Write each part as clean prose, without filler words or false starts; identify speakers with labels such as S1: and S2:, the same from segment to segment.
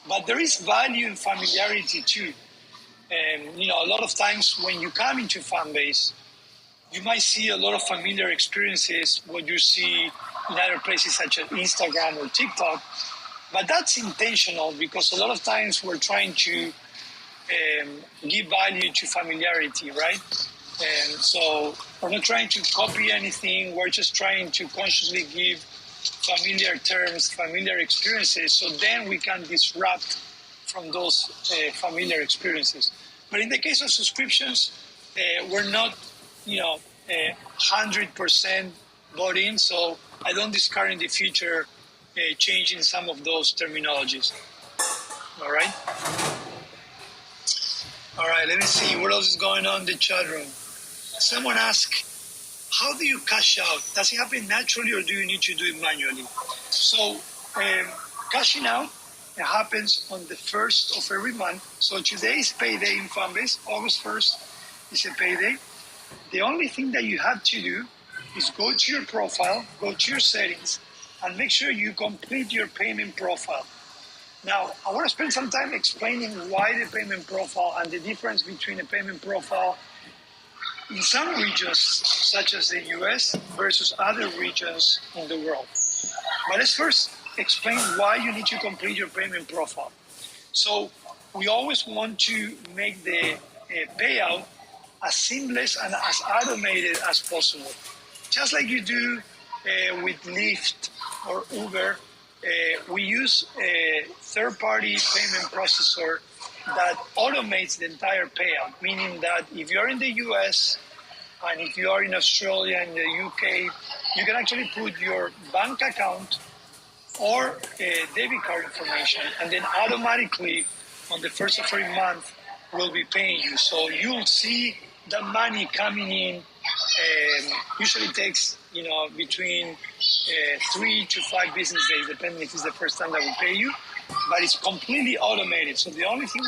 S1: But there is value in familiarity too. And a lot of times when you come into Fanbase, you might see a lot of familiar experiences what you see in other places such as Instagram or TikTok. But that's intentional because a lot of times we're trying to give value to familiarity, right? And so we're not trying to copy anything. We're just trying to consciously give familiar terms, familiar experiences, so then we can disrupt from those familiar experiences. But in the case of subscriptions, we're not, 100% bought in, so I don't discard in the future changing some of those terminologies. All right. All right, let me see what else is going on in the chat room. Someone asked, how do you cash out? Does it happen naturally or do you need to do it manually? So cashing out happens on the 1st of every month. So today is payday in Fanbase. August 1st is a payday. The only thing that you have to do is go to your profile, go to your settings, and make sure you complete your payment profile. Now, I want to spend some time explaining why the payment profile and the difference between a payment profile in some regions, such as the US, versus other regions in the world. But let's first explain why you need to complete your payment profile. So we always want to make the payout as seamless and as automated as possible. Just like you do with Lyft or Uber, we use a third-party payment processor that automates the entire payout, meaning that if you're in the US and if you are in Australia and the UK, you can actually put your bank account or debit card information, and then automatically on the 1st of every month will be paying you. So you'll see the money coming in. Usually takes between 3 to 5 business days, depending if it's the first time that we pay you. But it's completely automated. So the only thing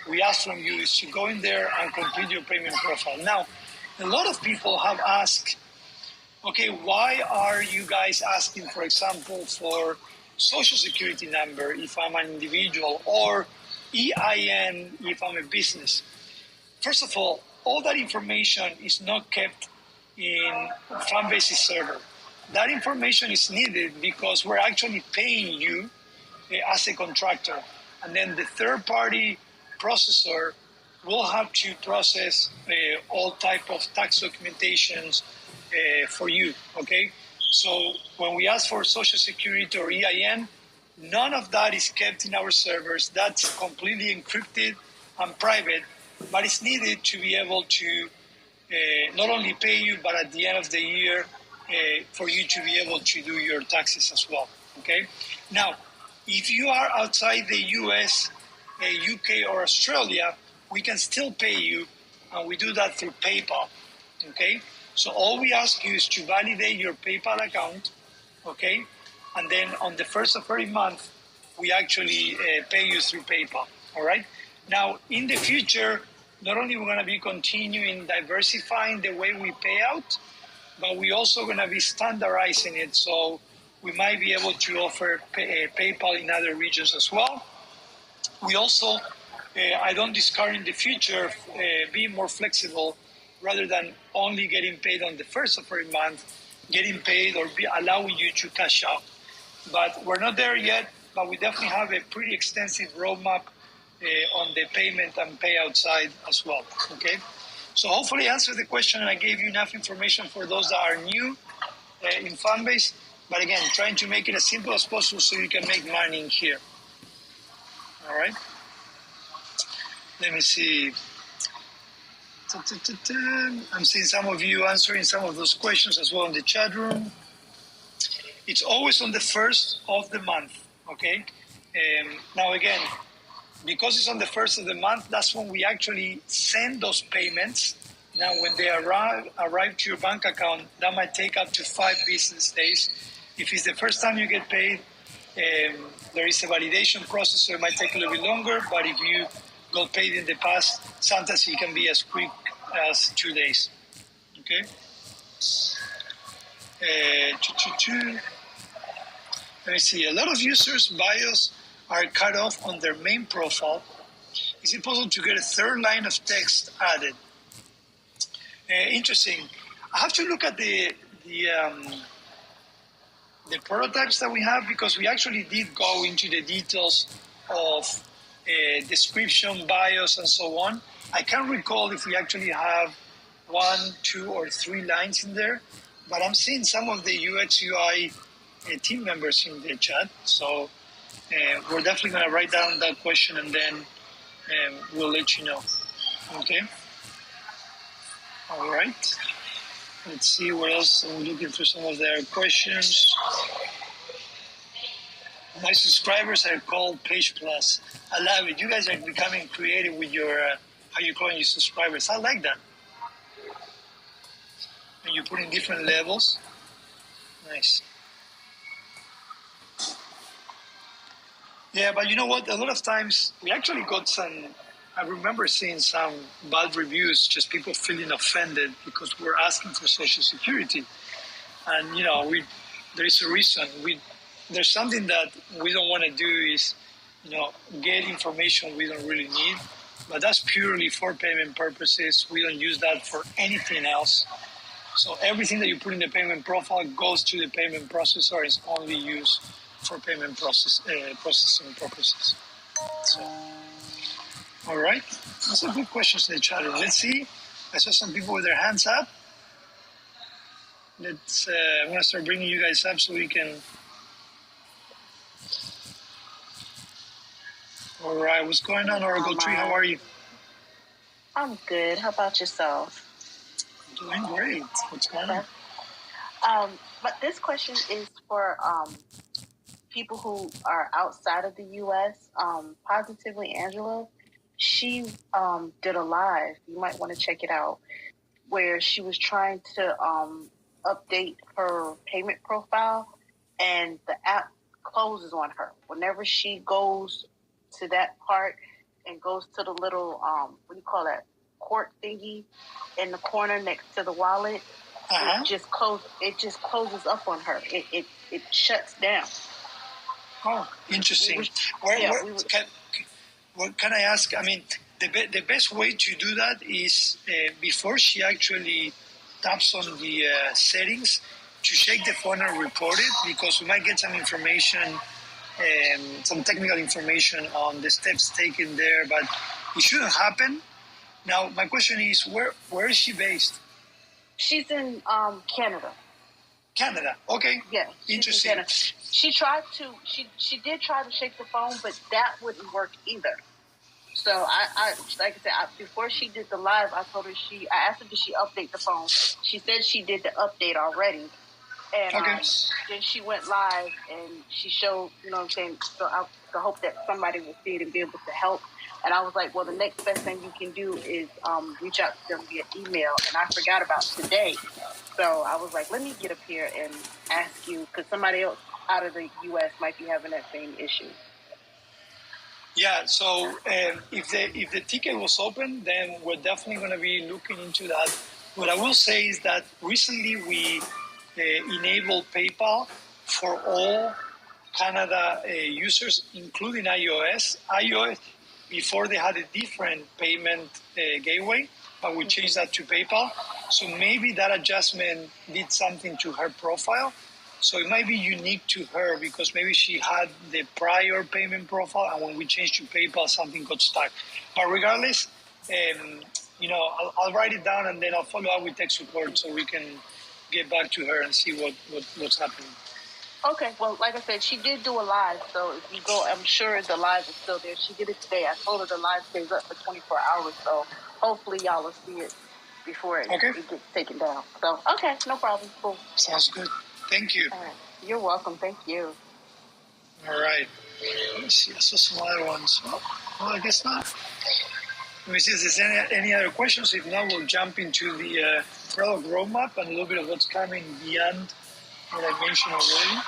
S1: we ask from you is to go in there and complete your payment profile. Now, a lot of people have asked, okay, why are you guys asking, for example, for social security number if I'm an individual or EIN if I'm a business? First of all that information is not kept in Fanbase's server. That information is needed because we're actually paying you as a contractor. And then the third-party processor will have to process all type of tax documentations for you, okay? So when we ask for social security or EIN, none of that is kept in our servers. That's completely encrypted and private, but it's needed to be able to not only pay you, but at the end of the year, for you to be able to do your taxes as well, okay? Now, if you are outside the US, UK, or Australia, we can still pay you, and we do that through PayPal, okay? So all we ask you is to validate your PayPal account, okay? And then on the 1st of every month, we actually pay you through PayPal, all right? Now, in the future, not only we're going to be continuing diversifying the way we pay out, but we're also going to be standardizing it. So we might be able to offer PayPal in other regions as well. We also, I don't discard in the future, being more flexible rather than only getting paid on the 1st of every month, getting paid or allowing you to cash out. But we're not there yet, but we definitely have a pretty extensive roadmap on the payment and payout side as well, okay? So hopefully I answered the question and I gave you enough information for those that are new in Fanbase. But again, trying to make it as simple as possible so you can make money in here. All right? Let me see. I'm seeing some of you answering some of those questions as well in the chat room. It's always on the 1st of the month, okay? Now again, because it's on the 1st of the month, that's when we actually send those payments. Now, when they arrive to your bank account, that might take up to 5 business days. If it's the first time you get paid, there is a validation process, so it might take a little bit longer. But if you got paid in the past, sometimes it can be as quick as 2 days. Okay. Let me see. A lot of users' bios are cut off on their main profile, is it possible to get a third line of text added? Interesting. I have to look at the prototypes that we have, because we actually did go into the details of description, bios, and so on. I can't recall if we actually have 1, 2, or 3 lines in there, but I'm seeing some of the UX UI team members in the chat. So we're definitely going to write down that question, and then we'll let you know. Okay. All right. Let's see what else. I'm looking through some of their questions. My subscribers are called Page Plus. I love it. You guys are becoming creative with your how you're calling your subscribers. I like that. And you put in different levels. Nice. Yeah, but you know what? A lot of times we actually got some. I remember seeing some bad reviews, just people feeling offended because we're asking for Social Security, and there is a reason. There's something that we don't want to do is, get information we don't really need, but that's purely for payment purposes. We don't use that for anything else. So everything that you put in the payment profile goes to the payment processor. Is only used for payment processing purposes. So. All right. That's some good questions in the chat room. Let's see. I saw some people with their hands up. I'm going to start bringing you guys up so we can. All right. What's going on, Oracle Tree? How are you?
S2: I'm good. How about yourself?
S1: Doing great. What's going on?
S2: But this question is for people who are outside of the U.S. Positively Angela. She did a live, you might want to check it out, where she was trying to update her payment profile, and the app closes on her. Whenever she goes to that part and goes to the little, court thingy in the corner next to the wallet, it just closes up on her. It shuts down.
S1: Oh, interesting. What can I ask? I mean, the best way to do that is before she actually taps on the settings, to shake the phone and report it, because we might get some information, some technical information on the steps taken there, but it shouldn't happen. Now, my question is, where is she based?
S2: She's in Canada.
S1: Canada. Okay.
S2: Yeah.
S1: Interesting.
S2: She did try to shake the phone, but that wouldn't work either. So I like I said, before she did the live, I told her I asked her, did she update the phone? She said she did the update already. And then she went live and she showed, what I'm saying? So I hope that somebody will see it and be able to help. And I was like, well, the next best thing you can do is reach out to them via email. And I forgot about today. So I was like, let me get up here and ask you, because somebody else out of the U.S. might be having that same issue.
S1: Yeah, so if the ticket was open, then we're definitely going to be looking into that. What I will say is that recently we enabled PayPal for all Canada users, including iOS. iOS, before they had a different payment gateway, but we changed that to PayPal. So maybe that adjustment did something to her profile. So it might be unique to her because maybe she had the prior payment profile, and when we changed to PayPal, something got stuck. But regardless, I'll write it down and then I'll follow up with tech support so we can get back to her and see what's happening.
S2: Okay, well, like I said, she did do a live, so if you go, I'm sure the live is still there. She did it today. I told her the live stays up for 24 hours, so hopefully y'all will see it before it gets taken down. So, okay, no problem. Cool.
S1: Sounds good. Thank you.
S2: All right. You're welcome. Thank you.
S1: All right. Let me see. I saw some other ones. Well, I guess not. Let me see if there's any other questions. If not, we'll jump into the product roadmap and a little bit of what's coming beyond what I mentioned already.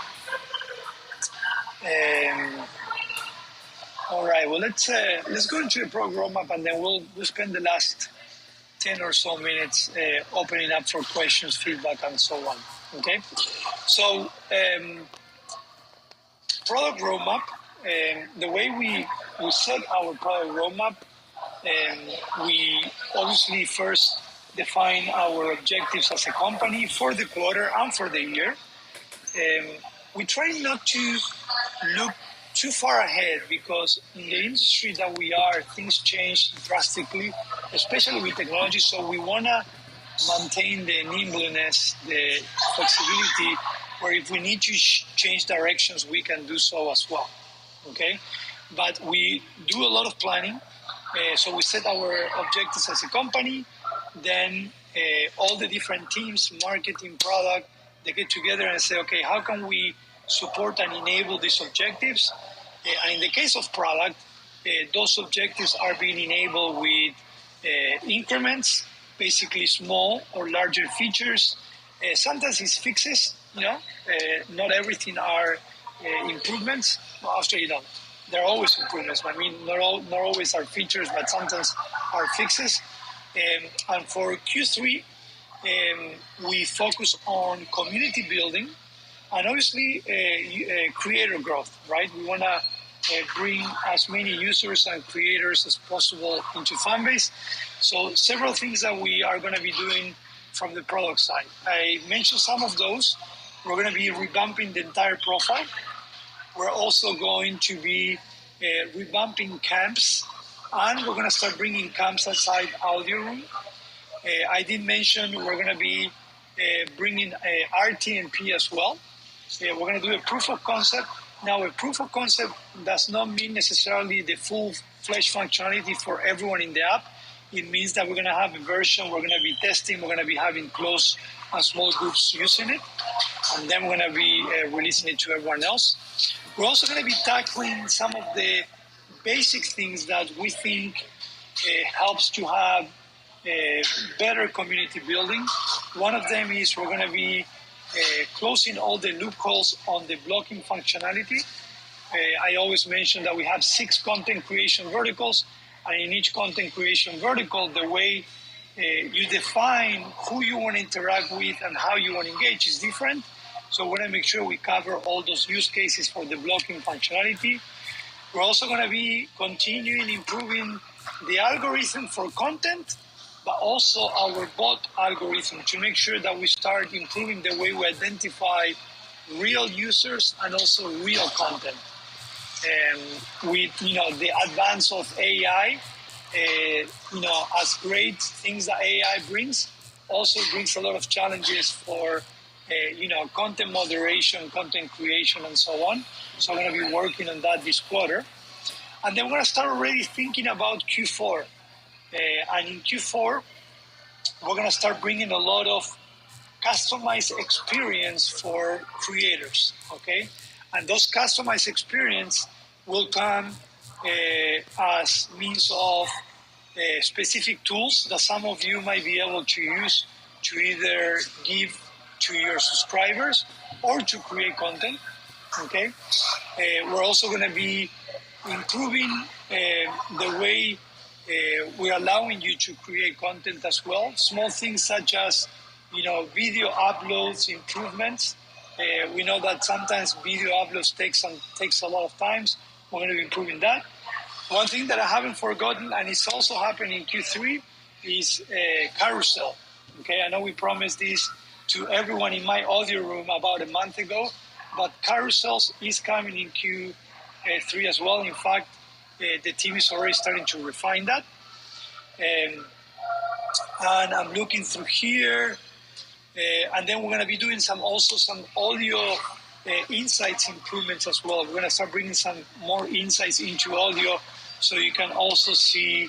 S1: All right. Well, let's go into the product roadmap, and then we'll spend the last 10 or so minutes opening up for questions, feedback, and so on. Okay. So, product roadmap. the way we set our product roadmap, we obviously first define our objectives as a company for the quarter and for the year. We try not to look too far ahead because in the industry that we are, things change drastically, especially with technology. So we want to maintain the nimbleness, the flexibility, where if we need to change directions, we can do so as well. Okay, but we do a lot of planning. So we set our objectives as a company. Then all the different teams, marketing, product, they get together and say, okay, how can we support and enable these objectives? And in the case of product, those objectives are being enabled with increments, basically small or larger features. Sometimes it's fixes, not everything are improvements. Well, actually, there are always improvements. I mean, not always are features, but sometimes are fixes. And for Q3, we focus on community building and obviously creator growth, right? We want to bring as many users and creators as possible into Fanbase. So several things that we are going to be doing from the product side. I mentioned some of those. We're going to be revamping the entire profile. We're also going to be revamping camps, and we're going to start bringing camps outside audio room. I did mention we're going to be bringing RTMP as well. We're going to do a proof of concept. Now, a proof of concept does not mean necessarily the full-fledged functionality for everyone in the app. It means that we're going to have a version we're going to be testing. We're going to be having close and small groups using it. And then we're going to be releasing it to everyone else. We're also going to be tackling some of the basic things that we think helps to have better community building. One of them is we're going to be closing all the loopholes on the blocking functionality. I always mention that we have 6 content creation verticals, and in each content creation vertical, the way you define who you want to interact with and how you want to engage is different. So we're going to make sure we cover all those use cases for the blocking functionality. We're also going to be continuing improving the algorithm for content, but also our bot algorithm to make sure that we start improving the way we identify real users and also real content. With the advance of AI, as great things that AI brings, also brings a lot of challenges for content moderation, content creation, and so on. So I'm going to be working on that this quarter. And then we're going to start already thinking about Q4. And in Q4, we're going to start bringing a lot of customized experience for creators, okay? And those customized experience will come as means of specific tools that some of you might be able to use to either give to your subscribers or to create content, okay? We're also going to be improving the way we're allowing you to create content as well. Small things such as, video uploads, improvements. We know that sometimes video uploads takes a lot of time. We're going to be improving that. One thing that I haven't forgotten, and it's also happening in Q3, is carousel. Okay, I know we promised this to everyone in my audio room about a month ago, but carousels is coming in Q3 as well. In fact, the team is already starting to refine that. And I'm looking through here. And then we're going to be doing some audio insights improvements as well. We're going to start bringing some more insights into audio so you can also see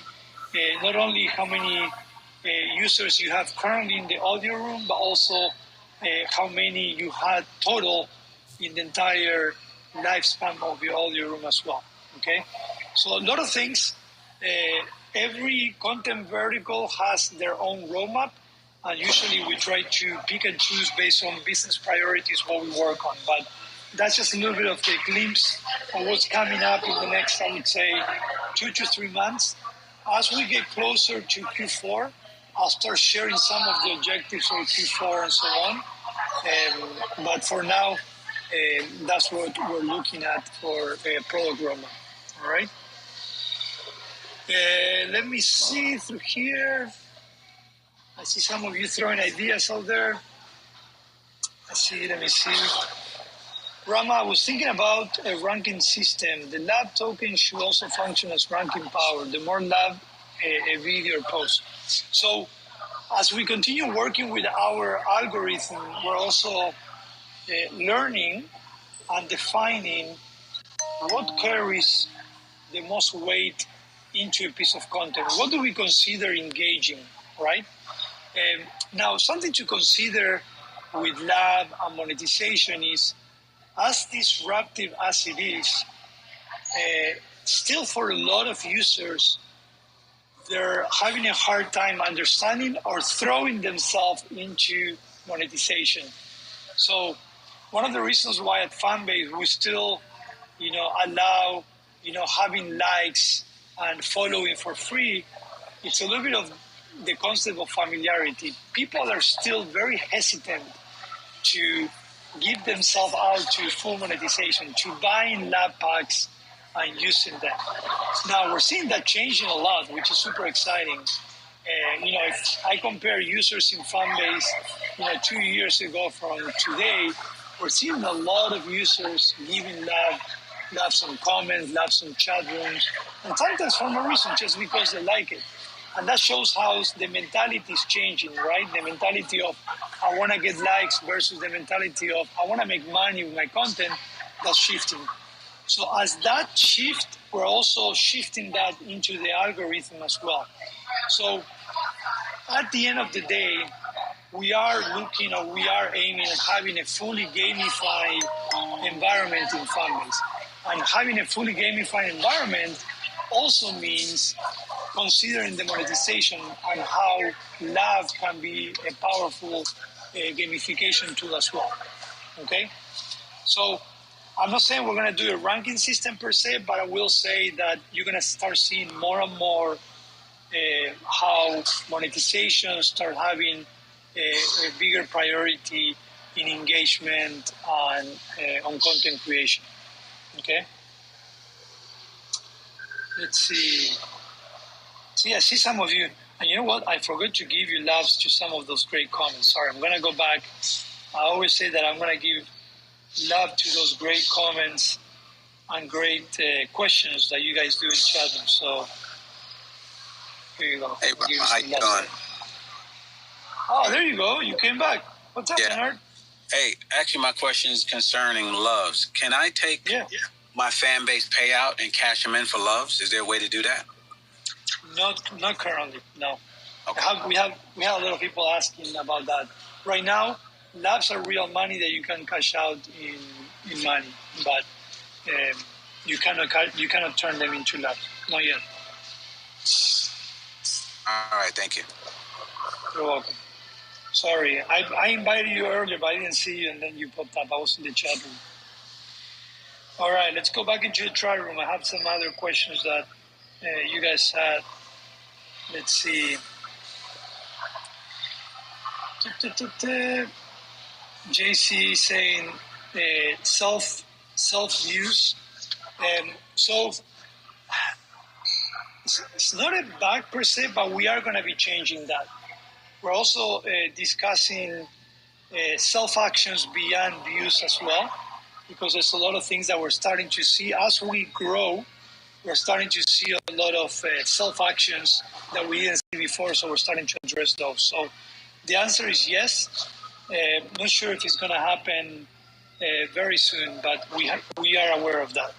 S1: not only how many users you have currently in the audio room, but also how many you had total in the entire lifespan of your audio room as well. Okay, so a lot of things. Every content vertical has their own roadmap, and usually we try to pick and choose based on business priorities what we work on. But that's just a little bit of a glimpse of what's coming up in the next, I would say, 2 to 3 months. As we get closer to Q4, I'll start sharing some of the objectives for Q4 and so on. But for now, that's what we're looking at for product Rama. All right. Let me see through here. I see some of you throwing ideas out there. Let me see. Rama, I was thinking about a ranking system. The lab token should also function as ranking power. The more lab a video post. So as we continue working with our algorithm, we're also learning and defining what carries the most weight into a piece of content. What do we consider engaging, right? Now, something to consider with lab and monetization is, as disruptive as it is, still for a lot of users, they're having a hard time understanding or throwing themselves into monetization. So one of the reasons why at Fanbase we still, allow, having likes and following for free, it's a little bit of the concept of familiarity. People are still very hesitant to give themselves out to full monetization, to buying lab packs and using them. Now we're seeing that changing a lot, which is super exciting. If I compare users in Fanbase, 2 years ago from today, we're seeing a lot of users giving lab some comments, lab some chat rooms, and sometimes for no reason, just because they like it. And that shows how the mentality is changing, right? The mentality of I want to get likes versus the mentality of I want to make money with my content, that's shifting. So as that shift, we're also shifting that into the algorithm as well. So at the end of the day, we are aiming at having a fully gamified environment in Fanbase. And having a fully gamified environment also means considering the monetization and how lab can be a powerful gamification tool as well. Okay? So I'm not saying we're going to do a ranking system per se, but I will say that you're going to start seeing more and more how monetization start having a bigger priority in engagement and on content creation. Okay? Let's see. See, I see some of you, and you know what? I forgot to give you loves to some of those great comments. Sorry, I'm going to go back. I always say that I'm going to give love to those great comments and great questions that you guys do in chat room. So here you go.
S3: Hey, Rama, how you doing?
S1: Oh, there you go. You came back. What's up, Leonard?
S3: Hey, actually, my question is concerning loves. Can I take my fan base payout and cash them in for loves? Is there a way to do that?
S1: Not currently, no.
S3: Okay.
S1: We have a lot of people asking about that. Right now, labs are real money that you can cash out in money, but you cannot turn them into labs. Not yet.
S3: All right, thank you.
S1: You're welcome. Sorry, I invited you earlier, but I didn't see you, and then you popped up. I was in the chat room. All right, let's go back into the chat room. I have some other questions that you guys had. Let's see. JC saying self-use. So it's not a bug per se, but we are going to be changing that. We're also discussing self-actions beyond views as well, because there's a lot of things that we're starting to see as we grow. We're starting to see a lot of self-actions that we didn't see before, so we're starting to address those. So the answer is yes. Not sure if it's going to happen very soon, but we are aware of that.